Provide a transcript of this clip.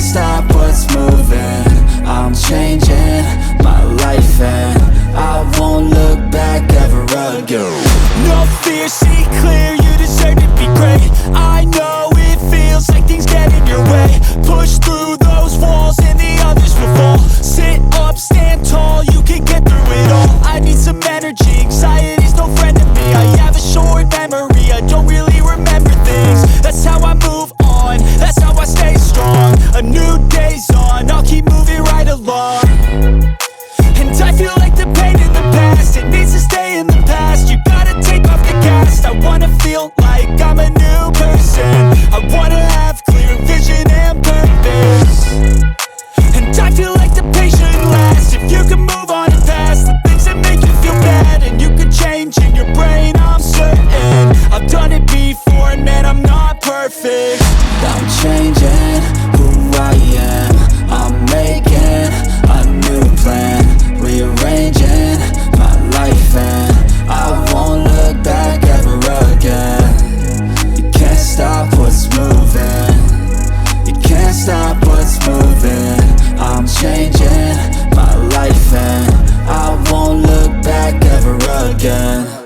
can't stop what's moving. I'm changing my life and I won't look back ever again. No fear, see clear, you deserve to be great. I know it feels like things get in your way. Push through those walls and the others will fall. Sit up, stand tall, you can get through it all. I need some energy, anxiety's no friend to me. I have a short memory, I don't really remember things. That's how I move on, that's how I stay strong. A new day's on, I'll keep moving right along. And I feel like the pain in the past, it needs to stay in the past. You gotta take off the cast. I wanna feel like I'm a new person. I wanna have clear vision and purpose. And I feel like the pain shouldn't last. If you can move on and past the things that make you feel bad, and you could change in your brain, I'm certain. I've done it before and man, I'm not perfect. I'm changing who I am. I'm making a new plan, rearranging my life and I won't look back ever again. You can't stop what's moving. You can't stop what's moving. I'm changing my life and I won't look back ever again.